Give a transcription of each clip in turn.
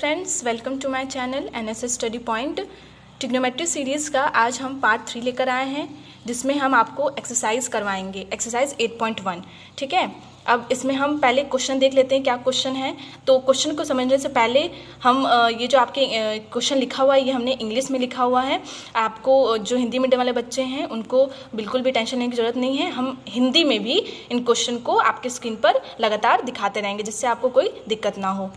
Friends, welcome to my channel NSS study point. Trigonometry series का आज हम part 3 लेकर आए हैं, जिसमें हम आपको एक्सरसाइज करवाएंगे, एक्सरसाइज 8.1। ठीक है, अब इसमें हम पहले क्वेश्चन देख लेते हैं क्या क्वेश्चन है। तो क्वेश्चन को समझने से पहले हम ये जो आपके क्वेश्चन लिखा हुआ है ये हमने इंग्लिश में लिखा हुआ है। आपको जो हिंदी मीडियम वाले बच्चे हैं उनको बिल्कुल भी टेंशन लेने की ज़रूरत नहीं है। हम हिंदी में भी इन क्वेश्चन को आपके स्क्रीन पर लगातार दिखाते रहेंगे, जिससे आपको कोई दिक्कत ना हो।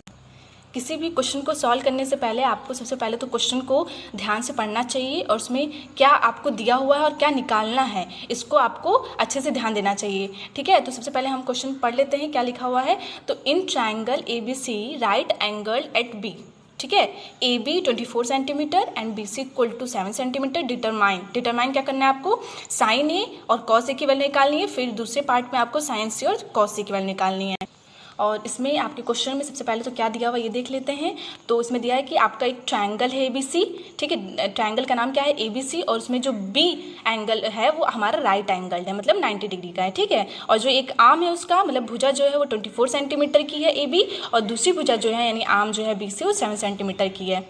किसी भी क्वेश्चन को सॉल्व करने से पहले आपको सबसे पहले तो क्वेश्चन को ध्यान से पढ़ना चाहिए और उसमें क्या आपको दिया हुआ है और क्या निकालना है इसको आपको अच्छे से ध्यान देना चाहिए। ठीक है, तो सबसे पहले हम क्वेश्चन पढ़ लेते हैं क्या लिखा हुआ है। तो in triangle ABC right angle at B, ठीक है, AB 24 centimetre and BC equal to 7 centimetre. Determine क्या करना है आपको, साइन A और कॉस A की वैल्यू निकालनी है। फिर दूसरे पार्ट में आपको साइन C और कॉस C की वैल्यू निकालनी है। और इसमें आपके क्वेश्चन में सबसे पहले तो क्या दिया हुआ ये देख लेते हैं। तो इसमें दिया है कि आपका एक ट्रायंगल है ABC, ठीक है, ट्रायंगल का नाम क्या है ABC, और उसमें जो B एंगल है वो हमारा राइट एंगल है, मतलब 90 डिग्री का है। ठीक है, और जो एक आर्म है उसका मतलब भुजा जो है वो 24 सेंटीमीटर की है AB, और दूसरी भुजा जो है यानी आर्म जो है BC वो 7 सेंटीमीटर की है।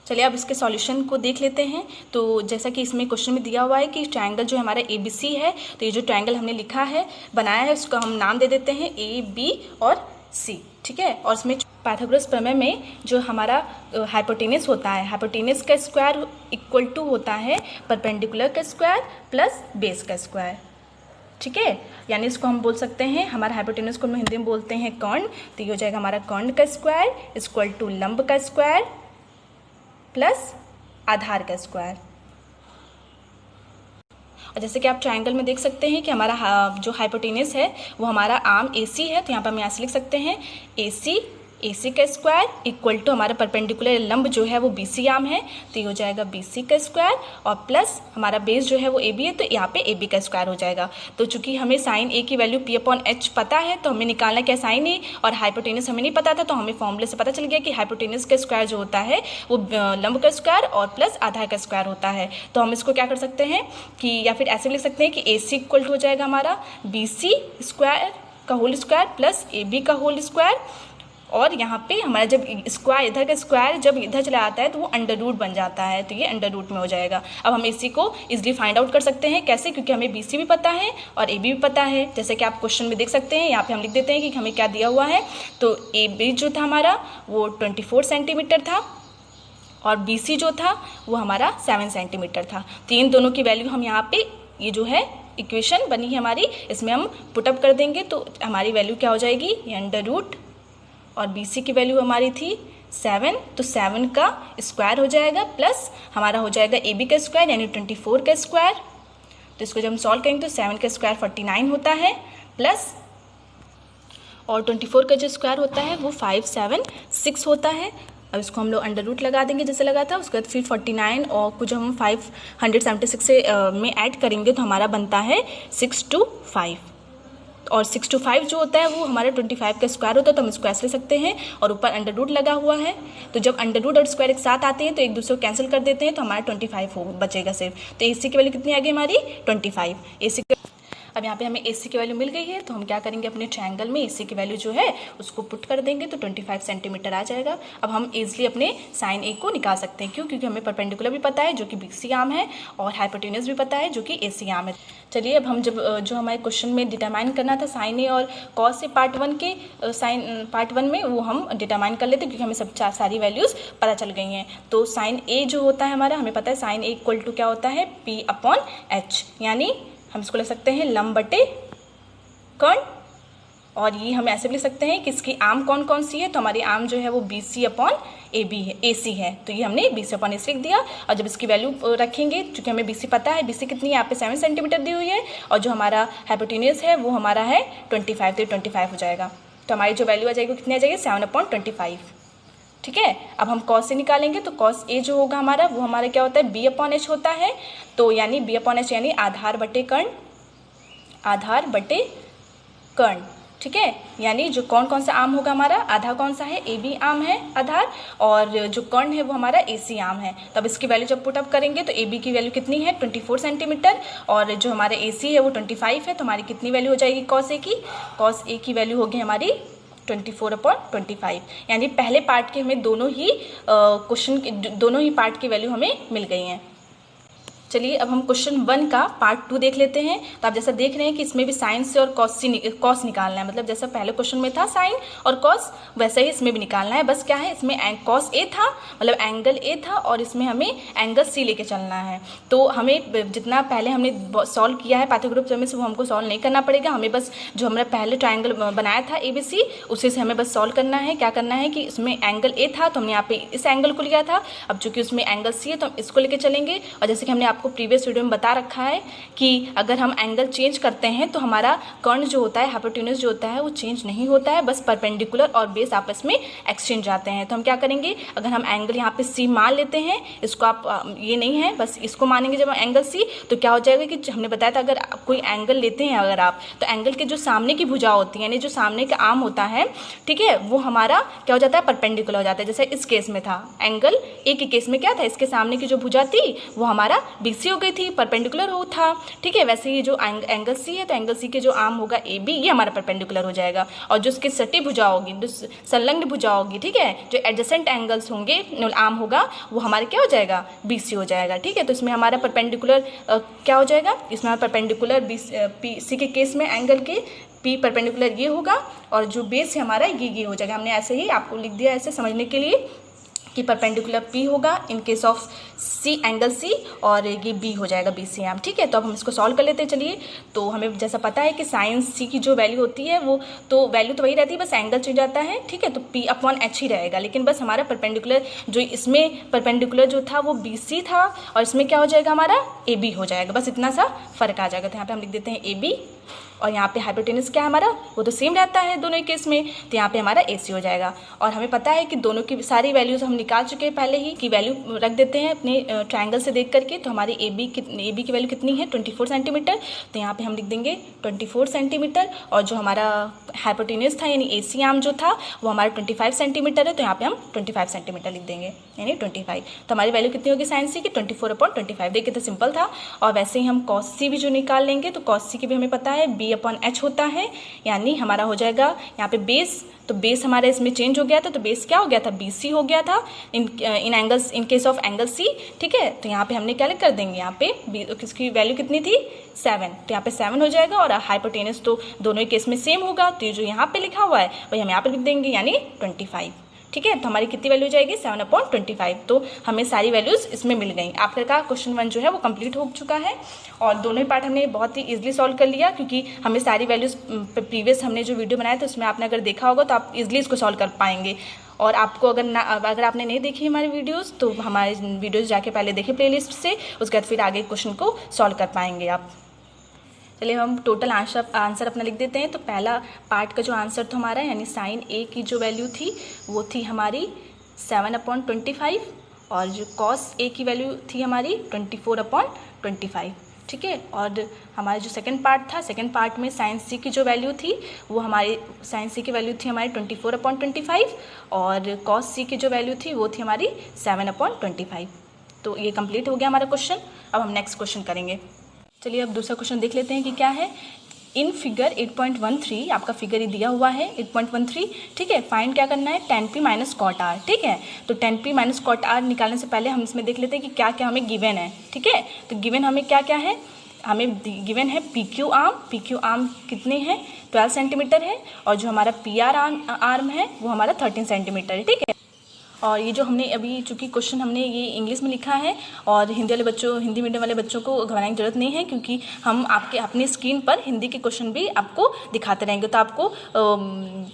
चलिए अब इसके सॉल्यूशन को देख लेते हैं। तो जैसा कि इसमें क्वेश्चन में दिया हुआ है कि ट्रायंगल जो हमारा ABC है, तो ये जो ट्रायंगल हमने लिखा है बनाया है उसका हम नाम दे देते हैं AB और C। ठीक है, और इसमें पाइथागोरस प्रमेय में जो हमारा हाइपोटेनस होता है, हाइपोटेनस का स्क्वायर इक्वल टू होता है परपेंडिकुलर का स्क्वायर प्लस बेस का स्क्वायर। ठीक है, यानी इसको हम बोल सकते हैं, हमारा हाइपोटेनस को हम हिंदी में बोलते हैं कर्ण। तो ये हो जाएगा हमारा कर्ण का स्क्वायर इक्वल टू लंब का स्क्वायर प्लस आधार का स्क्वायर। और जैसे कि आप ट्रायंगल में देख सकते हैं कि हमारा जो हाइपोटेनस है वो हमारा आर्म AC है, तो यहाँ पर हम यहाँ से लिख सकते हैं AC का स्क्वायर इक्वल टू हमारा परपेंडिकुलर लंब जो है वो BC आर्म है, तो ये हो जाएगा BC का स्क्वायर और प्लस हमारा बेस जो है वो AB है, तो यहाँ पे AB का स्क्वायर हो जाएगा। तो चूंकि हमें साइन A की वैल्यू P/H पता है, तो हमें निकालना क्या साइन A, और हाइपोटेनस हमें नहीं पता था, तो हमें फॉर्मूले से पता चल गया कि हाइपोटेनस का स्क्वायर जो होता है वो लंब का स्क्वायर और प्लस आधार का स्क्वायर होता है। तो हम इसको क्या कर सकते हैं कि या फिर ऐसे लिख सकते हैं कि AC इक्वल टू हो जाएगा हमारा BC स्क्वायर का होल स्क्वायर प्लस AB का होल स्क्वायर, और यहाँ पे हमारा जब स्क्वायर इधर का स्क्वायर जब इधर चला आता है तो वो अंडर रूट बन जाता है, तो ये अंडर रूट में हो जाएगा। अब हम इसी को इजीली फाइंड आउट कर सकते हैं, कैसे, क्योंकि हमें BC भी पता है और AB भी पता है। जैसे कि आप क्वेश्चन में देख सकते हैं, यहाँ पे हम लिख देते हैं कि हमें क्या दिया हुआ है। तो AB जो था हमारा वो 24 सेंटीमीटर था और BC जो था वो हमारा 7 सेंटीमीटर था। तो इन दोनों की वैल्यू हम यहाँ पे ये जो है इक्वेशन बनी है हमारी, इसमें हम पुटअप कर देंगे तो हमारी वैल्यू क्या हो जाएगी, ये अंडर रूट, और BC की वैल्यू हमारी थी 7, तो 7 का स्क्वायर हो जाएगा प्लस हमारा हो जाएगा AB का स्क्वायर यानी 24 का स्क्वायर। तो इसको जब हम सॉल्व करेंगे तो 7 का स्क्वायर 49 होता है प्लस, और 24 का जो स्क्वायर होता है वो 576 होता है। अब इसको हम लोग अंडर रूट लगा देंगे जैसे लगा था, उसके बाद फिर 49 और कुछ हम 576 से में ऐड करेंगे तो हमारा बनता है 625, और 625 जो होता है वो हमारा 25 का स्क्वायर होता है, तो हम इसको ऐसे ले सकते हैं, और ऊपर अंडर रूट लगा हुआ है। तो जब अंडर रूट और स्क्वायर एक साथ आते हैं तो एक दूसरे को कैंसिल कर देते हैं, तो हमारा 25 बचेगा सिर्फ। तो AC की वैल्यू कितनी आ गई हमारी 25 AC। अब यहाँ पे हमें AC की वैल्यू मिल गई है, तो हम क्या करेंगे अपने ट्रायंगल में AC की वैल्यू जो है उसको पुट कर देंगे तो 25 सेंटीमीटर आ जाएगा। अब हम इजीली अपने साइन A को निकाल सकते हैं, क्यों, क्योंकि हमें परपेंडिकुलर भी पता है जो कि BC आर्म है और हाइपोटेनस भी पता है जो कि AC आर्म है। चलिए अब हम जो हमारे क्वेश्चन में डिटरमाइन करना था साइन A और कॉस से पार्ट 1 के पार्ट 1 में वो हम डिटरमाइन कर लेते हैं, क्योंकि हमें सब सारी वैल्यूज़ पता चल गई हैं। तो साइन A जो होता है हमारा, हमें पता है साइन A इक्वल टू क्या होता है P/H, यानी हम इसको ले सकते हैं लंब बटे कर्ण, और ये हम ऐसे भी लिख सकते हैं कि इसकी आर्म कौन कौन सी है। तो हमारी आर्म जो है वो BC/AB है, AC है, तो ये हमने BC/AC लिख दिया। और जब इसकी वैल्यू रखेंगे, क्योंकि हमें BC पता है, BC कितनी है यहाँ पे 7 सेंटीमीटर दी हुई है, और जो हमारा हाइपोटेनस है वो हमारा है 25, तो 25 हो जाएगा। तो हमारी जो वैल्यू आ जाएगी वो कितनी आ जाएगी 7/25। ठीक है, अब हम कॉस से निकालेंगे, तो कॉस A जो होगा हमारा वो हमारा क्या होता है B/H होता है, तो यानी B/H यानी आधार बटे कर्ण, आधार बटे कर्ण। ठीक है, यानी जो कौन सा आर्म होगा हमारा, आधा कौन सा है AB आर्म है आधार, और जो कर्ण है वो हमारा AC आर्म है। तब इसकी वैल्यू जब पुटअप करेंगे तो AB की वैल्यू कितनी है 24 सेंटीमीटर, और जो हमारे AC है वो 25 है, तो हमारी कितनी वैल्यू हो जाएगी कॉस A की, कॉस A की वैल्यू होगी हमारी 24/25, यानी पहले पार्ट के हमें दोनों ही पार्ट की वैल्यू हमें मिल गई हैं। चलिए अब हम क्वेश्चन 1 का पार्ट 2 देख लेते हैं। तो आप जैसा देख रहे हैं कि इसमें भी साइन से और कॉस निकालना है, मतलब जैसा पहले क्वेश्चन में था साइन और कॉस, वैसा ही इसमें भी निकालना है। बस क्या है, इसमें कॉस ए था, मतलब एंगल ए था, और इसमें हमें एंगल सी लेके चलना है। तो हमें जितना पहले हमने सॉल्व किया है पाठ्यक्रम में से वो हमको सॉल्व नहीं करना पड़ेगा, हमें बस जो हमने पहले ट्राइंगल बनाया था ABC, उसी से हमें बस सॉल्व करना है। क्या करना है कि इसमें एंगल ए था तो हमने यहाँ पे इस एंगल को लिया था, अब चूंकि उसमें एंगल सी है तो हम इसको लेके चलेंगे। और जैसे कि हमने आपको प्रीवियस वीडियो में बता रखा है कि अगर हम एंगल चेंज करते हैं तो हमारा कर्ण जो होता है, हाइपोटेन्यूज जो होता है, वो चेंज नहीं होता है, बस परपेंडिकुलर और बेस आपस में एक्सचेंज जाते हैं। तो हम क्या करेंगे, अगर हम एंगल यहाँ पे सी मान लेते हैं, इसको आप ये नहीं है, बस इसको मानेंगे जब एंगल सी, तो क्या हो जाएगा कि हमने बताया था अगर कोई एंगल लेते हैं अगर आप, तो एंगल के जो सामने की भुजा होती है, यानी जो सामने का आर्म होता है, ठीक है, वो हमारा क्या हो जाता है, परपेंडिकुलर हो जाता है। जैसे इस केस में था एंगल ए के केस में क्या था, इसके सामने की जो भुजा थी वो हमारा BC हो गई थी, परपेंडिकुलर हो था, ठीक है। वैसे ही जो एंगल सी है तो एंगल सी के जो आर्म होगा AB, ये हमारा परपेंडिकुलर हो जाएगा, और जो उसकी सटी भुजा होगी, जो संलग्न भुजा होगी, ठीक है, जो एडजेसेंट एंगल्स होंगे, आर्म होगा, वो हमारे क्या हो जाएगा, BC हो जाएगा, ठीक है। तो इसमें हमारा परपेंडिकुलर क्या हो जाएगा, इसमें हमारा परपेंडिकुलर BC के केस में एंगल के P परपेंडिकुलर ये होगा, और जो बेस है हमारा ये हो जाएगा। हमने ऐसे ही आपको लिख दिया ऐसे समझने के लिए कि परपेंडिकुलर P होगा इन case of C angle C, और ये B हो जाएगा BC आर्म, ठीक है। तो अब हम इसको सॉल्व कर लेते हैं। चलिए, तो हमें जैसा पता है कि साइन C की जो वैल्यू होती है वो तो वैल्यू तो वही रहती है, बस एंगल चेंज आता है, ठीक है। तो P/H ही रहेगा, लेकिन बस हमारा परपेंडिकुलर जो इसमें परपेंडिकुलर जो था वो BC था, और इसमें क्या हो जाएगा हमारा AB हो जाएगा, बस इतना सा फर्क आ जाएगा। तो यहाँ पे हम लिख देते हैं AB, और यहाँ पे हाइपोटेन्यूज क्या है हमारा, वो तो सेम रहता है दोनों ही केस में, तो यहाँ पे हमारा AC हो जाएगा। और हमें पता है कि दोनों की सारी वैल्यूज हम निकाल चुके हैं पहले ही, कि वैल्यू रख देते हैं अपने ट्रायंगल से देख करके। तो हमारी AB की वैल्यू कितनी है, 24 सेंटीमीटर, तो यहाँ पे हम लिख देंगे 24 सेंटीमीटर, और जो हमारा हाइपोटेन्यूज था यानी AC आर्म जो था वो हमारा 25 सेंटीमीटर है, तो यहाँ पे हम 25 सेंटीमीटर लिख देंगे, यानी 25। तो हमारी वैल्यू कितनी होगी साइन C की, 24/25। देखिए तो सिंपल था। और वैसे ही हम कॉस C भी जो निकाल लेंगे, तो कॉस C की भी हमें पता है B/H होता है, यानी हमारा हो जाएगा यहाँ पे बेस, तो बेस हमारे इसमें चेंज हो गया था, तो बेस क्या हो गया था, BC हो गया था in angles, in case of angle C, ठीक है। तो यहाँ पे हमने क्या कर देंगे, यहाँ पे किसकी वैल्यू कितनी थी, 7, तो यहाँ पे 7 हो जाएगा। और हाइपोटेन्यूज तो दोनों ही केस में सेम होगा, तो ये जो यहाँ पे लिखा हुआ है वही हम यहाँ पे लिख देंगे, यानी 25, ठीक है। तो हमारी कितनी वैल्यू जाएगी, 7/25। तो हमें सारी वैल्यूज इसमें मिल गई। आखिरकार क्वेश्चन 1 जो है वो कंप्लीट हो चुका है, और दोनों ही पार्ट हमने बहुत ही इजीली सॉल्व कर लिया, क्योंकि हमें सारी वैल्यूज प्रीवियस हमने जो वीडियो बनाया था उसमें आपने अगर देखा होगा तो आप इजीली इसको सॉल्व कर पाएंगे। और आपको अगर आपने नहीं देखी हमारी वीडियोस, तो हमारे वीडियोस जाके पहले देखिए प्लेलिस्ट से, उसके बाद फिर आगे क्वेश्चन को सॉल्व कर पाएंगे आप। चलिए हम टोटल आंसर अपना लिख देते हैं। तो पहला पार्ट का जो आंसर था हमारा, यानी साइन A की जो वैल्यू थी वो थी हमारी 7/25, और जो कॉस A की वैल्यू थी हमारी 24/25, ठीक है। और हमारा जो सेकंड पार्ट था, सेकंड पार्ट में साइन C की जो वैल्यू थी वो हमारी साइन C की वैल्यू थी हमारी 24/25, और कॉस C की जो वैल्यू थी वो थी हमारी 7/25। तो ये कंप्लीट हो गया हमारा क्वेश्चन। अब हम नेक्स्ट क्वेश्चन करेंगे। चलिए अब दूसरा क्वेश्चन देख लेते हैं कि क्या है। इन फिगर 8.13, आपका फिगर ही दिया हुआ है 8.13, ठीक है। फाइंड क्या करना है, tan P - cot R, ठीक है। तो tan P - cot R निकालने से पहले हम इसमें देख लेते हैं कि क्या क्या हमें गिवन है, ठीक है। तो गिवन हमें क्या क्या है, हमें गिवन है PQ आर्म कितने हैं, 12 सेंटीमीटर है, और जो हमारा PR आर्म है वो हमारा 13 सेंटीमीटर है, ठीक है। और ये जो हमने अभी चूँकि क्वेश्चन हमने ये इंग्लिश में लिखा है, और हिंदी मीडियम वाले बच्चों को घबराने की जरूरत नहीं है, क्योंकि हम आपके अपनी स्क्रीन पर हिंदी के क्वेश्चन भी आपको दिखाते रहेंगे, तो आपको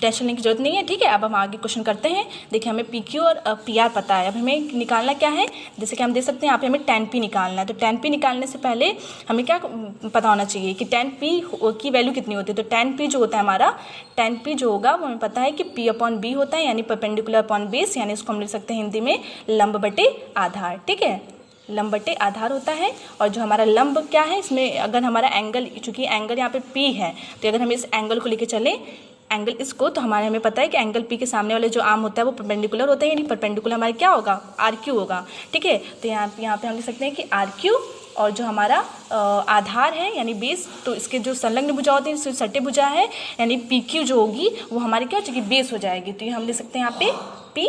टेंशन लेने की जरूरत नहीं है, ठीक है। अब हम आगे क्वेश्चन करते हैं। देखिए हमें PQ और PR पता है, अब हमें निकालना क्या है, जैसे कि हम देख सकते हैं यहाँ पे हमें tan P निकालना है। तो tan P निकालने से पहले हमें क्या पता होना चाहिए कि tan P की वैल्यू कितनी होती है। तो tan P जो होता है हमारा, tan P जो होगा वो हमें पता है कि P/B होता है, यानी परपेंडिकुलर अपॉन बेस, यानी इसको हम लिख सकते हैं हिंदी में लंब बटे आधार, ठीक है। लंब बटे आधार होता है। और जो हमारा लंब क्या है, इसमें अगर हमारा एंगल, चूंकि एंगल यहाँ पे P है, तो अगर हम इस एंगल को लेके चले एंगल इसको, तो हमें पता है कि एंगल पी के सामने वाले जो आर्म होता है वो परपेंडिकुलर होता है, यानी परपेंडिकुलर हमारे क्या होगा, आर क्यू होगा। ठीक है, तो यहाँ पे हम लिख सकते हैं कि आर क्यू, और जो हमारा आधार है यानी बेस, तो इसके जो संलग्न भुजा होती है, सटे भुजा है, यानी पी क्यू जो होगी वो हमारी क्या हो जाएगी, बेस हो जाएगी। तो ये हम लिख सकते हैं यहाँ पे पी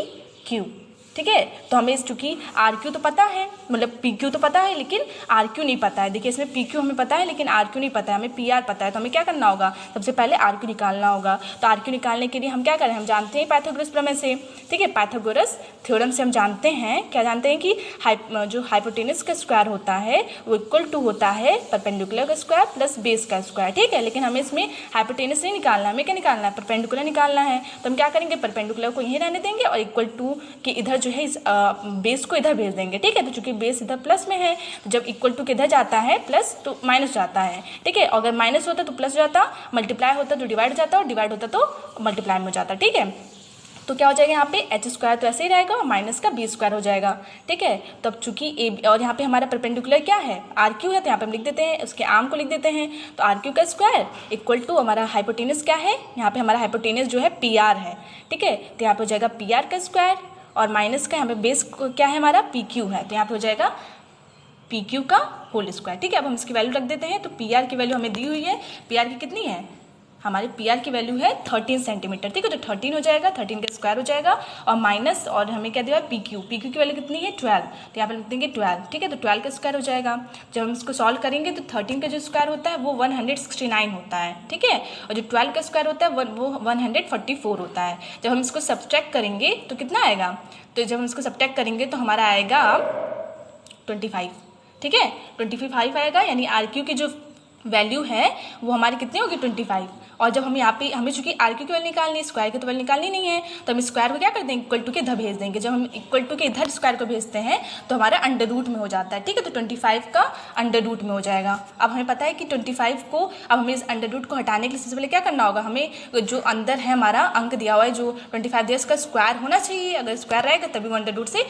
क्यू। ठीक है, तो हमें चूँकि आर क्यू तो पता है, मतलब पी क्यू तो पता है लेकिन आर क्यू नहीं पता है। देखिए इसमें पी क्यू हमें पता है लेकिन आर क्यू नहीं पता है, हमें पी आर पता है। तो हमें क्या करना होगा, सबसे पहले आर क्यू निकालना होगा। तो आर क्यू निकालने के लिए हम क्या करें, हम जानते हैं पाइथागोरस प्रमेय से। ठीक है, पाइथागोरस थ्योरम से हम जानते हैं, क्या जानते हैं कि जो हाइपोटेनस का स्क्वायर होता है वो इक्वल टू होता है परपेंडिकुलर का स्क्वायर प्लस बेस का स्क्वायर। ठीक है, लेकिन हमें इसमें हाइपोटेनस नहीं निकालना है, हमें क्या निकालना है, परपेंडिकुलर निकालना है। तो हम क्या करेंगे, परपेंडिकुलर को यहीं रहने देंगे और इक्वल टू के इधर जो है बेस को इधर भेज देंगे। ठीक है, तो चूंकि बेस इधर प्लस में है, तो जब इक्वल टू के इधर जाता है प्लस तो माइनस जाता है। ठीक है, अगर माइनस होता तो प्लस जाता, मल्टीप्लाई होता तो डिवाइड जाता, और डिवाइड होता तो मल्टीप्लाई में हो जाता। ठीक है, तो क्या हो जाएगा यहाँ पे एच स्क्वायर तो ऐसे ही रहेगा और माइनस का बी स्क्वायर हो जाएगा। ठीक है, तब चूंकि ए, और यहाँ पे हमारा परपेंडिकुलर क्या है, आर क्यू है, तो यहाँ पे हम लिख देते हैं, उसके आर्म को लिख देते हैं। तो आर क्यू का स्क्वायर इक्वल टू हमारा हाइपोटेनस क्या है, यहाँ पे हमारा हाइपोटेनस जो है पी आर है। ठीक है, तो यहाँ पे हो जाएगा पी आर का स्क्वायर, और माइनस का यहाँ पे बेस क्या है हमारा, पी क्यू है, तो यहाँ पे हो जाएगा पी क्यू का होल स्क्वायर। ठीक है, अब हम इसकी वैल्यू रख देते हैं। तो पी आर की वैल्यू हमें दी हुई है, पी आर की कितनी है, हमारी पी आर की वैल्यू है 13 सेंटीमीटर। ठीक है, तो 13 हो जाएगा, 13 का स्क्वायर हो जाएगा, और माइनस, और हमें क्या दिया है, पी क्यू की वैल्यू कितनी है 12, तो यहाँ पर लिख देंगे 12। ठीक है, तो 12 का स्क्वायर हो जाएगा। जब हम इसको सॉल्व करेंगे तो 13 का जो स्क्वायर होता है वो 169 होता है। ठीक है, और जो 12 का स्क्वायर होता है वो 144 होता है। जब हम इसको सब्ट्रैक्ट करेंगे तो कितना आएगा, तो जब हम इसको सब्ट्रैक्ट करेंगे तो हमारा आएगा 25। ठीक है, 25 आएगा, यानी आर क्यू की जो वैल्यू है वो हमारी कितनी होगी 25। और जब हम यहाँ पे, हमें चूंकि आर क्यू की वैल्यू निकालनी है, स्क्वायर की तो वैल्यू निकालनी नहीं है, तो हम स्क्वायर को क्या कर देंगे, इक्वल टू के इधर भेज देंगे। जब हम इक्वल टू के इधर स्क्वायर को भेजते हैं तो हमारा अंडर रूट में हो जाता है। ठीक है, तो 25 का अंडर रूट में हो जाएगा। अब हमें पता है कि 25 को, अब हमें इस अंडर रूट को हटाने के लिए सबसे पहले क्या करना होगा, हमें जो अंदर है हमारा अंक दिया हुआ है जो 25 दिया, उसका स्क्वायर होना चाहिए। अगर स्क्वायर रहेगा तभी वो अंडर रूट से।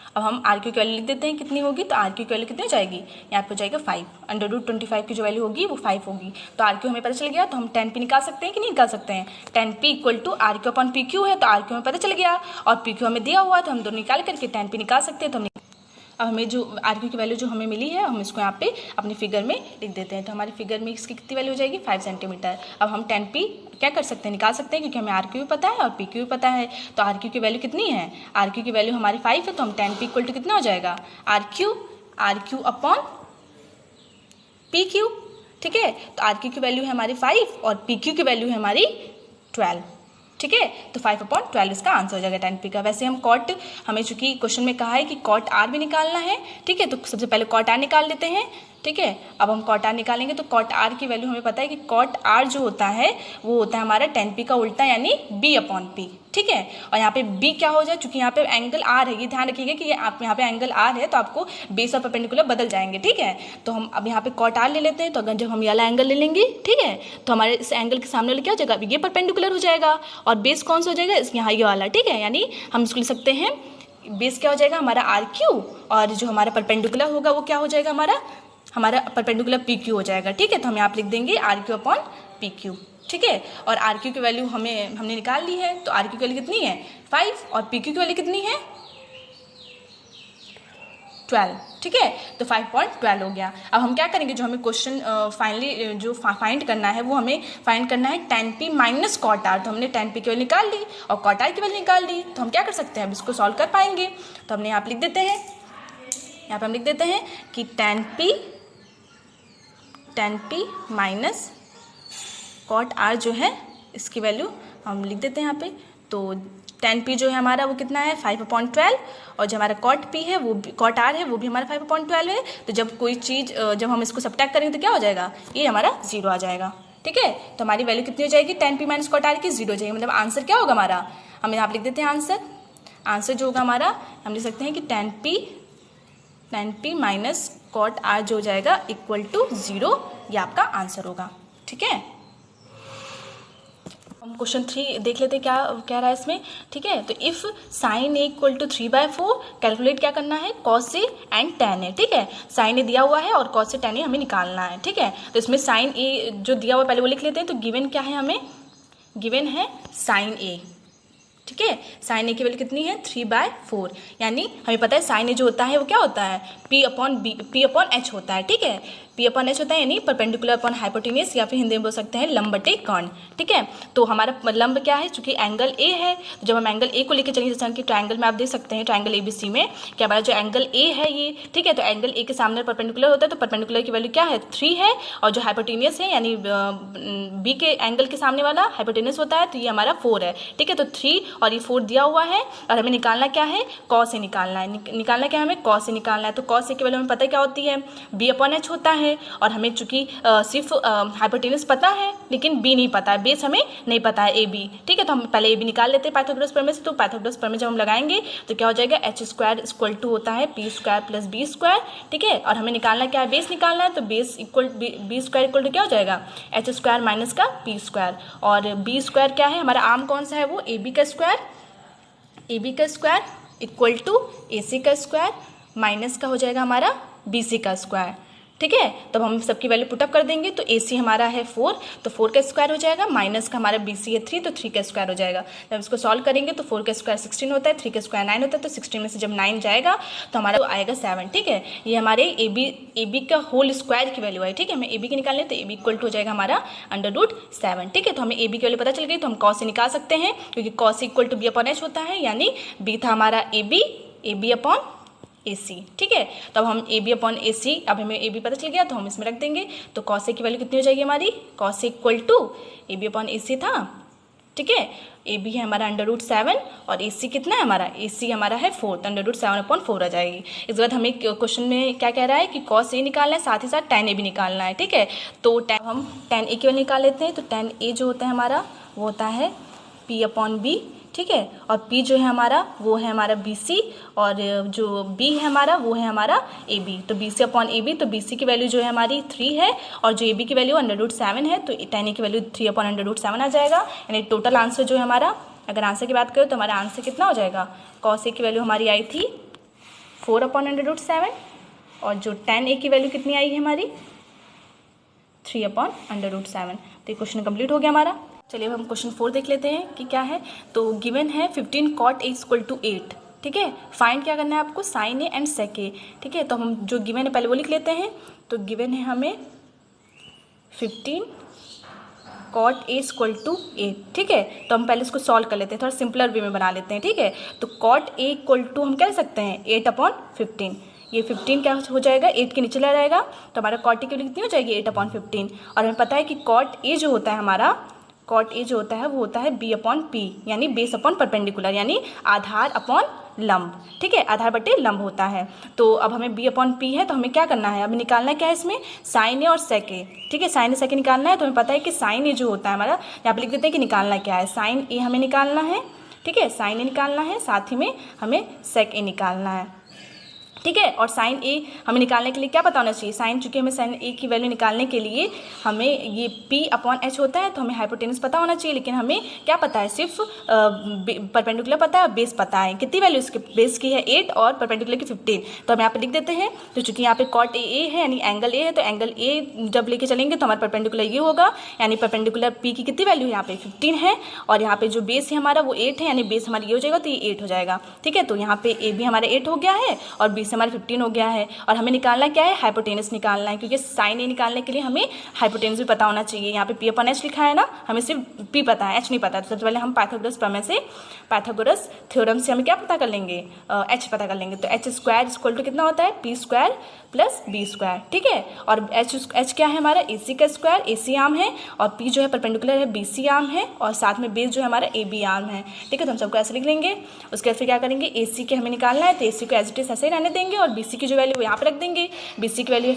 अब हम आर क्यू की वैल्यू लिख देते हैं कितनी होगी, तो आर क्यू की वैल्यू कितनी हो जाएगी, यहाँ पे हो जाएगा 5। अंडर रूट 25 की जो वैल्यू होगी वो 5 होगी। तो आर क्यू हमें पता चल गया, तो हम 10 पी निकाल सकते हैं कि नहीं निकाल सकते हैं। 10 P equal to R Q upon P Q है, तो आर क्यू हमें पता चल गया और पी क्यू हमें दिया हुआ है, तो हम दोनों निकाल करके 10 पी निकाल सकते हैं। तो हम अब हमें जो आर क्यू की वैल्यू जो हमें मिली है, हम इसको यहाँ पे अपने फिगर में लिख देते हैं। तो हमारी फिगर में इसकी कितनी वैल्यू हो जाएगी, 5 सेंटीमीटर। अब हम 10 पी क्या कर सकते हैं, निकाल सकते हैं, क्योंकि हमें आर क्यू भी पता है और पी क्यू भी पता है। तो आर क्यू की वैल्यू कितनी है, आर क्यू की वैल्यू हमारी 5 है, तो हम 10 पी इक्वल टू कितना हो जाएगा, R Q upon P Q. ठीक है, तो आर क्यू की वैल्यू है हमारी 5 और पी क्यू की वैल्यू है हमारी 12। ठीक है, तो 5/12 इसका आंसर हो जाएगा 10 पी का। वैसे हम कॉट, हमें चूंकि क्वेश्चन में कहा है कि कॉट आर भी निकालना है। ठीक है, तो सबसे पहले कॉट आर निकाल लेते हैं। ठीक है, अब हम कॉट आर निकालेंगे तो कॉट आर की वैल्यू हमें पता है कि कॉट आर जो होता है वो होता है हमारा 10 पी का उल्टा, यानी बी अपॉन पी। ठीक है, और यहाँ पे बी क्या हो जाए, चूंकि यहाँ पे एंगल आर है, ये ध्यान रखिएगा कि आप यहाँ पे एंगल आर है तो आपको बेस और परपेंडिकुलर बदल जाएंगे। ठीक है, तो हम अब यहाँ पे कॉट आर ले लेते हैं। तो अगर जब हम ये वाला एंगल ले लेंगे, ठीक है, तो हमारे इस एंगल के सामने वाला क्या हो जाएगा, ये परपेंडिकुलर हो जाएगा और बेस कौन सा हो जाएगा, इस यहाँ ये वाला। ठीक है, यानी हम इसको लिख सकते हैं बेस क्या हो जाएगा हमारा आर क्यू, और जो हमारा परपेंडिकुलर होगा वो क्या हो जाएगा, हमारा परपेंडिकुलर पी क्यू हो जाएगा। ठीक है, तो हम यहाँ पे लिख देंगे R Q upon P Q. ठीक है, और आर क्यू की वैल्यू हमने निकाल ली है। तो आर क्यू की वैल्यू कितनी है 5 और पी क्यू की वैल्यू कितनी है 12। ठीक है, तो 5/12 हो गया। अब हम क्या करेंगे, जो हमें क्वेश्चन फाइनली जो फाइंड करना है वो हमें फाइंड करना है 10 पी माइनस कॉट आर। तो हमने 10 पी की वैल्यू निकाल ली और कॉट आर की वैल्यू निकाल ली। तो हम क्या कर सकते हैं, अब इसको सॉल्व कर पाएंगे। तो हमने यहाँ पे लिख देते हैं, यहाँ पे हम लिख देते हैं कि 10 पी माइनस कॉट आर जो है इसकी वैल्यू हम लिख देते हैं यहाँ पे। तो 10 पी जो है हमारा वो कितना है 5/12, और जो हमारा कॉट पी है वो कॉट आर है वो भी हमारा 5/12 है। तो जब कोई चीज़ जब हम इसको सब्ट्रैक्ट करेंगे तो क्या हो जाएगा, ये हमारा 0 आ जाएगा। ठीक है, तो हमारी वैल्यू कितनी हो जाएगी 10 पी माइनस कॉट आर की 0 हो जाएगी। मतलब आंसर क्या होगा हमारा, हम यहाँ लिख देते हैं आंसर जो होगा हमारा, हम लिख सकते हैं कि 10 पी माइनस कॉट आर जो हो जाएगा इक्वल टू 0, ये आपका आंसर होगा। ठीक है, हम क्वेश्चन 3 देख लेते हैं क्या कह रहा है इसमें। ठीक है, तो if sine A equal to 3/4 calculate क्या करना है, cos A and tan A. ठीक है, साइन ए दिया हुआ है और कॉस से tan ए हमें निकालना है। ठीक है, तो इसमें साइन ए जो दिया हुआ पहले वो लिख लेते हैं। तो गिवन क्या है हमें, गिवन है साइन ए, ठीक है। साइन ए की वैल्यू कितनी है 3/4, यानी हमें पता है साइन ए जो होता है वो क्या होता है P अपॉन एच होता है, ठीक है। P अपॉन एच होता है यानी परपेंडिकुलर अपॉन हाइपोटेन्यूज, या फिर हिंदी में बोल सकते हैं लंब बटे कर्ण, ठीक है। तो हमारा लंब क्या है, चूंकि एंगल ए है, तो जब हम एंगल ए को लेकर चलेंगे, जैसे कि ट्रायंगल में आप देख सकते हैं ट्रायंगल ABC में कि हमारा जो एंगल ए है ये, ठीक है, तो एंगल ए के सामने परपेंडिकुलर होता है, तो परपेंडिकुलर की वैल्यू क्या है 3 है, और जो हाइपोटेन्यूज है यानी बी के एंगल के सामने वाला हाइपोटेन्यूज होता है, तो ये हमारा 4 है, ठीक है। तो 3 और ये 4 दिया हुआ है, और हमें निकालना क्या है कॉस ए निकालना है, निकालना क्या है हमें कॉस ए निकालना है। तो कॉस ए की वैल्यू हमें पता है क्या होती है B अपॉन एच होता है, और हमें चूंकि सिर्फ हाइपोटेन्यूज पता है लेकिन बी नहीं पता है, बेस हमें नहीं पता है AB, ठीक है। तो हम पहले AB निकाल लेते हैं पाइथागोरस प्रमेय से। तो पाइथागोरस प्रमेय जब हम लगाएंगे तो क्या हो जाएगा h² इक्वल टू होता है P² प्लस B², ठीक है। और हमें निकालना क्या है बेस निकालना है, तो base equal B² equal to क्या हो जाएगा h² माइनस का P², और B² क्या है हमारा आर्म कौन सा है वो AB का स्क्वायर इक्वल टू AC का स्क्वायर माइनस का हो जाएगा हमारा BC का स्क्वायर, ठीक है। तब हम सबकी वैल्यू पुटअप कर देंगे, तो AC हमारा है 4, तो 4 का स्क्वायर हो जाएगा, माइनस का हमारा BC है 3, तो 3 का स्क्वायर हो जाएगा। जब इसको सॉल्व करेंगे तो 4 का स्क्वायर 16 होता है, 3 का स्क्वायर 9 होता है, तो 16 में से जब 9 जाएगा तो हमारा आएगा 7, ठीक है। ये हमारे AB का होल स्क्वायर की वैल्यू है, ठीक है। हमें AB की निकालने, तो AB इक्वल टू हो जाएगा हमारा √7, ठीक है। तो हमें AB की वैल्यू पता चल गई, तो हम कॉस से निकाल सकते हैं, क्योंकि cos equal to B upon H होता है, यानी B था हमारा AB अपॉन AC, ठीक है। तो अब हम AB अपॉन AC, अब हमें AB पता चल गया तो हम इसमें रख देंगे, तो cos A की वैल्यू कितनी हो जाएगी हमारी cos A equal to AB upon AC था, ठीक है। AB है हमारा √7 और AC कितना है हमारा AC हमारा है 4, तो √7 अपॉन 4 आ जाएगी। इसके बाद हमें क्वेश्चन में क्या कह रहा है कि cos A निकालना है, साथ ही साथ tan A भी निकालना है, ठीक है। तो हम tan A की वैल्यू निकाल लेते हैं, तो tan A जो होता है हमारा वो होता है P अपॉन B, ठीक है। और P जो है हमारा वो है हमारा BC, और जो B है हमारा वो है हमारा AB, तो BC अपॉन AB, तो BC की वैल्यू जो है हमारी 3 है, और जो AB की वैल्यू √7 है, तो tan A की वैल्यू 3 अपॉन √7 आ जाएगा। यानी टोटल आंसर जो है हमारा, अगर आंसर की बात करें तो हमारा आंसर कितना हो जाएगा, cos A की वैल्यू हमारी आई थी 4 अपॉन √7, और जो tan A की वैल्यू कितनी आई है हमारी 3 अपॉन √7। तो ये क्वेश्चन कंप्लीट हो गया हमारा। चलिए अब हम क्वेश्चन 4 देख लेते हैं कि क्या है। तो गिवन है 15 cot A इक्वल टू 8, ठीक है। फाइंड क्या करना है आपको sine A and sec A, ठीक है। तो हम जो गिवन है पहले वो लिख लेते हैं। तो गिवन है हमें 15 cot A इक्वल टू 8, ठीक है। तो हम पहले इसको सॉल्व कर लेते हैं, थोड़ा सिंपलर वे में बना लेते हैं, ठीक है। तो cot A इक्वल टू हम क्या लिख सकते हैं 8 अपॉन 15, ये 15 क्या हो जाएगा 8 के नीचे ला जाएगा, तो हमारा cot A की वैल्यू कितनी हो जाएगी 8 अपॉन 15। और हमें पता है कि cot A जो होता है हमारा cot A जो होता है वो होता है B अपॉन P, यानी बेस अपॉन परपेंडिकुलर, यानी आधार अपॉन लंब, ठीक है, आधार बटे लंब होता है। तो अब हमें B अपॉन P है, तो हमें क्या करना है, अब निकालना क्या है इसमें साइन A और सेक A, ठीक है। साइन A सेक A निकालना है, तो हमें पता है कि साइन A जो होता है हमारा, यहाँ पे लिख देते हैं कि निकालना क्या है, साइन A हमें निकालना है, ठीक है, साइन A निकालना है, साथ ही में हमें सेक A निकालना है, ठीक है। और साइन A हमें निकालने के लिए क्या पता होना चाहिए, साइन, चूंकि हमें साइन A की वैल्यू निकालने के लिए हमें ये P अपॉन H होता है, तो हमें हाइपोटेनस पता होना चाहिए, लेकिन हमें क्या पता है सिर्फ परपेंडिकुलर पता है, बेस पता है। कितनी वैल्यू इसके बेस की है 8 और परपेंडिकुलर की 15, तो हम यहाँ पे लिख देते हैं। तो चूंकि यहाँ पे cot A है यानी एंगल A है, तो एंगल A जब लेके चलेंगे तो हमारा परपेंडिकुलर ये होगा, यानी परपेंडिकुलर P की कितनी वैल्यू यहाँ पे 15 है, और यहाँ पे जो बेस है हमारा वो 8 है, यानी बेस हमारी ये हो जाएगा, तो ये 8 हो जाएगा, ठीक है। तो यहाँ पे A भी हमारा 8 हो गया है और B हमारे 15 हो गया है। और हमें निकालना क्या है हाइपोटेनस निकालना है, क्योंकि साइन A निकालने के लिए हमें हाइपोटेनस भी पता होना चाहिए। यहाँ पे P अपॉन H लिखा है ना, हमें सिर्फ P पता है, H नहीं पता। तो सबसे पहले हम पाइथागोरस प्रमेय से, पाइथागोरस थ्योरम से हमें क्या पता कर लेंगे H पता कर लेंगे। तो H स्क्वायर इक्वल टू कितना होता है P² प्लस B², ठीक है। और H क्या है हमारा AC का स्क्वायर, AC आर्म है, और P जो है परपेंडिकुलर है BC आर्म है, और साथ में बेस जो है हमारा AB आर्म है, ठीक है। तो हम सबको ऐसे लिख लेंगे। उसके बाद फिर क्या करेंगे AC के हमें निकालना है, तो AC को एज इट इज ऐसे ही रहने देंगे, और BC की जो वैल्यू यहाँ पे रख देंगे। BC की वैल्यू है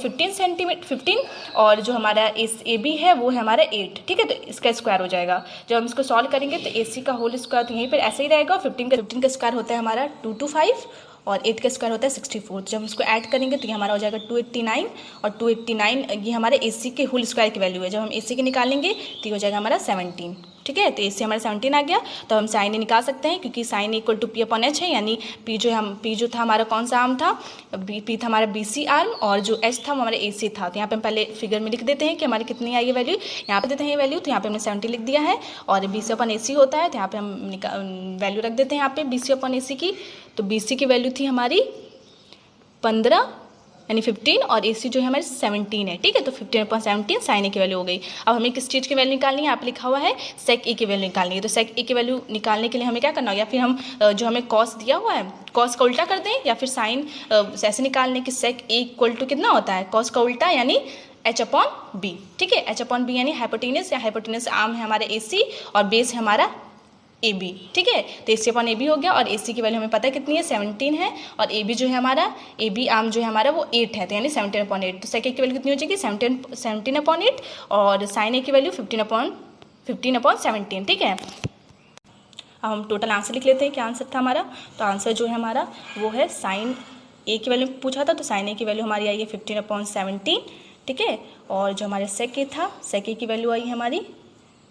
15 और जो हमारा AB है वो है हमारा 8, ठीक है। तो इसका स्क्वायर हो जाएगा। जब हम इसको सॉल्व करेंगे तो AC का होल स्क्वायर तो यहीं पर ऐसे ही रहेगा। 15 का स्क्वायर होता है हमारा 225 और 8 का स्क्वायर होता है 64। जब हम इसको ऐड करेंगे तो ये हमारा हो जाएगा 289, और 289 ये हमारे AC के होल स्क्वायर की वैल्यू है। जब हम AC के निकालेंगे तो ये हो जाएगा हमारा 17। ठीक है। तो AC हमारा 17 आ गया, तो हम साइन ए निकाल सकते हैं क्योंकि sine equal to P upon H है, यानी P जो था हमारा कौन सा आर्म था, P था हमारा BC आर्म और जो H था वो हमारा AC था। तो यहाँ पे हम पहले फिगर में लिख देते हैं कि हमारी कितनी आई है वैल्यू, यहाँ पे देते हैं वैल्यू, तो यहाँ पे हमने 70 लिख दिया है और BC अपॉन AC होता है, तो यहाँ पे हम वैल्यू रख देते हैं यहाँ पे BC अपॉन AC की। तो BC की वैल्यू थी हमारी 15 यानी 15 और AC जो है हमारी 17 है, ठीक है। तो 15/17 साइन ए की वैल्यू हो गई। अब हमें किस चीज़ की वैल्यू निकालनी है, यहाँ पे लिखा हुआ है सेक ए की वैल्यू निकालनी है। तो सेक ए की वैल्यू निकालने के लिए हमें क्या करना होगा, या फिर हम जो हमें कॉस दिया हुआ है कॉस का उल्टा कर दें, या फिर साइन ऐसे निकालने की सेक ए इक्वल टू कितना होता है कॉस का उल्टा यानी H अपॉन बी, ठीक है। H अपॉन बी यानी हाइपोटेनस या हाइपोटेनस आर्म है हमारा AC और बेस है हमारा AB, ठीक है। तो AC अपॉन AB हो गया और AC की वैल्यू हमें पता है कितनी है 17 है और AB जो है हमारा AB आर्म जो है हमारा वो 8 है, तो यानी 17/8। तो सेक ए की वैल्यू कितनी हो जाएगी 17/8 और साइन ए की वैल्यू 15/17, ठीक है। अब हम टोटल आंसर लिख लेते हैं, क्या आंसर था हमारा। तो आंसर जो है हमारा वो है साइन ए की वैल्यू पूछा था, तो साइन ए की वैल्यू हमारी आई है 15/17, ठीक है। और जो हमारे सेक ए था, सेक ए की वैल्यू आई है हमारी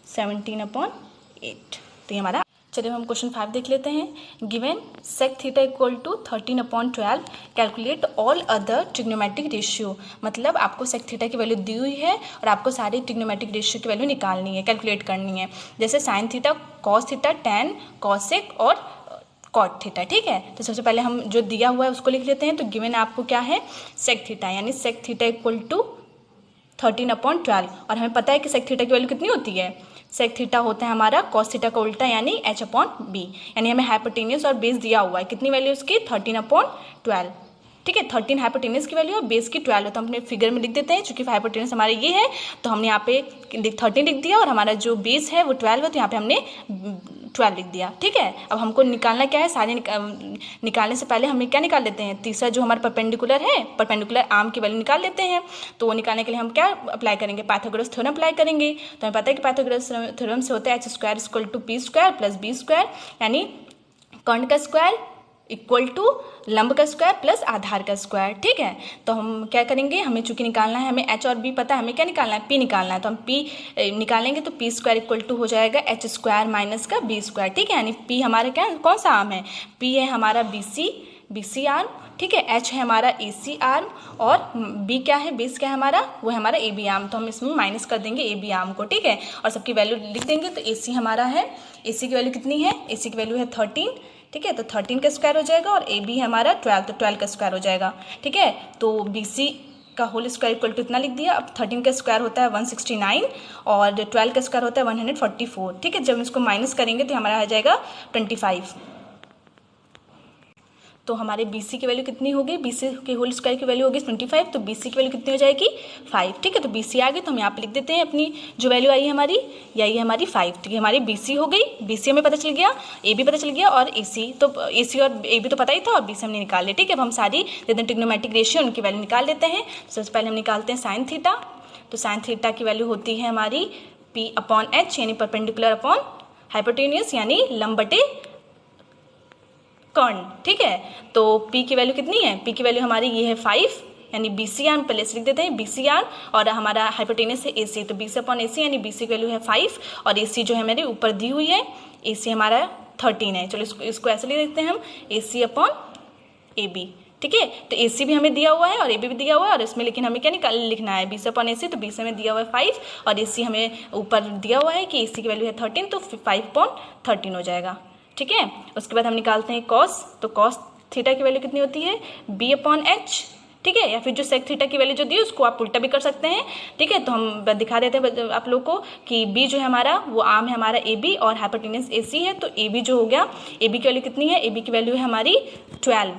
17/8। तो ये हमारा, चलिए हम क्वेश्चन 5 देख लेते हैं। Given sec theta equal to 13/12 calculate all other trigonometric ratio. मतलब आपको सेक थीटा की वैल्यू दी हुई है और आपको सारी ट्रिग्नोमेट्रिक रेशियो की वैल्यू निकालनी है, कैलकुलेट करनी है। जैसे sine theta, cos theta, tan, cosec और कॉट थीटा, ठीक है। तो सबसे पहले हम जो दिया हुआ है उसको लिख लेते हैं। तो गिवन आपको क्या है सेक थीटा, यानी सेक थीटा इक्वल टू 13/12 और हमें पता है कि सेक थीटा की वैल्यू कितनी होती है, सेक थीटा होता है हमारा कॉस थीटा का उल्टा यानी H अपॉन बी, यानी हमें हाइपोटेनस और बेस दिया हुआ है, कितनी वैल्यू उसकी 13/12, ठीक है। 13 हाइपोटेनस की वैल्यू और बेस की 12 है, तो हम अपने फिगर में लिख देते हैं। चूंकि हाइपोटेनस हमारे ये है तो हमने यहाँ पे 13 लिख दिया और हमारा जो बेस है वो 12 है, तो यहाँ पे हमने 12 लिख दिया, ठीक है। अब हमको निकालना क्या है, सारे निकालने से पहले हमें क्या निकाल लेते हैं, तीसरा जो हमारा परपेंडिकुलर है, परपेंडिकुलर आर्म की वैल्यू निकाल लेते हैं। तो वो निकालने के लिए हम क्या अप्लाई करेंगे, पाइथागोरस थ्योरम अप्लाई करेंगे। तो हमें पता है कि पाइथागोरस थ्योरम से होता है H² = P² + B², यानी कर्ण का स्क्वायर इक्वल टू लंब का स्क्वायर प्लस आधार का स्क्वायर, ठीक है। तो हम क्या करेंगे, हमें चूंकि निकालना है, हमें H और B पता है, हमें क्या निकालना है, P निकालना है। तो हम P निकालेंगे तो P² इक्वल टू हो जाएगा H² माइनस का B², ठीक है। यानी P हमारा क्या कौन सा आर्म है, P है हमारा BC आर्म, ठीक है। H है हमारा AC आर्म और B क्या है, बेस क्या है हमारा, वो है हमारा AB आर्म। तो हम इसमें माइनस कर देंगे AB आर्म को, ठीक है, और सबकी वैल्यू लिख देंगे। तो AC हमारा है, AC की वैल्यू कितनी है, AC की वैल्यू है 13, ठीक है। तो 13 का स्क्वायर हो जाएगा और AB है हमारा 12, तो 12 का स्क्वायर हो जाएगा, ठीक है। तो BC का होल स्क्वायर इक्वल टू इतना लिख दिया। अब 13 का स्क्वायर होता है 169 और 12 का स्क्वायर होता है 144, ठीक है। जब हम इसको माइनस करेंगे तो हमारा आ जाएगा 25। तो हमारे BC की वैल्यू कितनी होगी, BC के होल स्क्वायर की वैल्यू होगी 25, तो BC की वैल्यू कितनी हो जाएगी 5, ठीक है। तो BC आ गई, तो हम यहाँ पे लिख देते हैं अपनी जो वैल्यू आई है हमारी, ये आई है हमारी 5, तो ये हमारी BC हो गई। BC हमें पता चल गया, AB पता चल गया और AC, तो AC और AB तो पता ही था और BC हमने निकाल लिया, ठीक है। अब हम सारी ट्रिग्नोमेट्रिक रेशियो उनकी वैल्यू निकाल लेते हैं। सबसे पहले हम निकालते हैं साइन थीटा। तो साइन थीटा की वैल्यू होती है हमारी P/H यानी परपेंडिकुलर अपॉन हाइपोटेन्यूस यानी लंब बटे कर्ण, ठीक है। तो P की वैल्यू कितनी है, P की वैल्यू हमारी ये है 5, यानी BC आर्म पहले से लिख देते हैं, BC आर्म और हमारा हाइपोटेनस है AC, तो BC/AC यानी BC की वैल्यू है 5 और AC जो है मेरे ऊपर दी हुई है, AC हमारा 13 है। चलो इसको ऐसे लिख देते हैं हम, AC/AB, ठीक है। तो AC भी हमें दिया हुआ है और AB भी दिया हुआ है और इसमें लेकिन हमें क्या लिखना है, BC/AC, तो BC में दिया हुआ है 5 और AC हमें ऊपर दिया हुआ है कि AC की वैल्यू है 13, तो 5/13 हो जाएगा, ठीक है। उसके बाद हम निकालते हैं कॉस। तो कॉस थीटा की वैल्यू कितनी होती है, B/H, ठीक है। या फिर जो सेक थीटा की वैल्यू जो दी है उसको आप उल्टा भी कर सकते हैं, ठीक है। तो हम दिखा देते हैं आप लोग को कि B जो है हमारा वो आर्म है हमारा AB और हाइपोटेनस AC है, तो AB जो हो गया, AB की वैल्यू कितनी है, AB की वैल्यू है हमारी 12,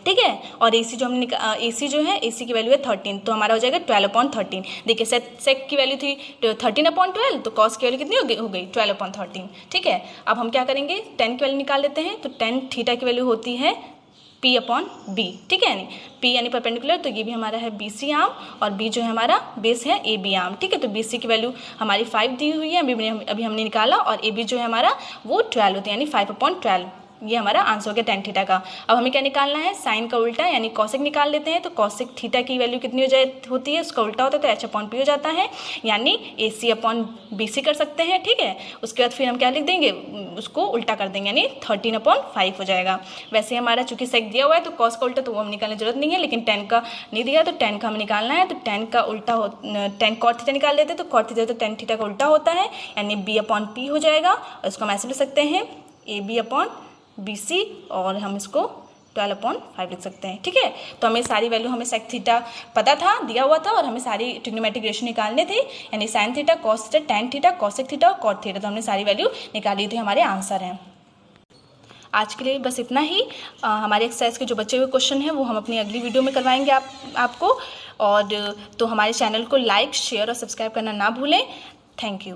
ठीक है। और AC जो हमने AC जो है AC की वैल्यू है 13, तो हमारा हो जाएगा 12/13। देखिए सेक की वैल्यू थी 13/12, तो कॉस की वैल्यू कितनी हो गई 12/13, ठीक है। अब हम क्या करेंगे, tan की वैल्यू निकाल लेते हैं। तो tan थीटा की वैल्यू होती है P/B, ठीक है। यानी P यानी परपेंडिकुलर, तो ये भी हमारा है BC आर्म और B जो है हमारा बेस है AB आर्म, ठीक है। तो BC की वैल्यू हमारी 5 दी हुई है, अभी हमने निकाला और AB जो है हमारा वो 12 होती है, यानी 5/12, ये हमारा आंसर हो गया tan थीटा का। अब हमें क्या निकालना है, साइन का उल्टा यानी कॉसेक निकाल लेते हैं। तो कॉसेक थीटा की वैल्यू कितनी होती है, उसका उल्टा होता है तो h/p हो जाता है, यानी AC/BC कर सकते हैं। ठीक है, उसके बाद फिर हम क्या लिख देंगे, उसको उल्टा कर देंगे यानी 13/5 हो जाएगा। वैसे हमारा चूंकि सेक दिया हुआ है तो कॉस का उल्टा तो वो हम निकालने की जरूरत नहीं है, लेकिन tan का नहीं दिया तो tan का हमें निकालना है। तो tan का उल्टा tan cot थीटा निकाल लेते हैं, तो cot थीटा तो tan थीटा का उल्टा होता है यानी B/P हो जाएगा। और इसको हम ऐसे लिख सकते हैं AB/BC और हम इसको 12/5 लिख सकते हैं। ठीक है, तो हमें सारी वैल्यू, हमें सेक थीटा पता था, दिया हुआ था, और हमें सारी ट्रिग्नोमेट्रिक रेशियो निकालने थे यानी sine theta, cos theta, tan theta, cosec theta और कॉट थीटा। तो हमने सारी वैल्यू निकाली थी, हमारे आंसर हैं। आज के लिए बस इतना ही। हमारे एक्सरसाइज के जो बचे हुए क्वेश्चन हैं वो हम अपनी अगली वीडियो में करवाएंगे आपको। और तो हमारे चैनल को लाइक, शेयर और सब्सक्राइब करना ना भूलें। Thank you.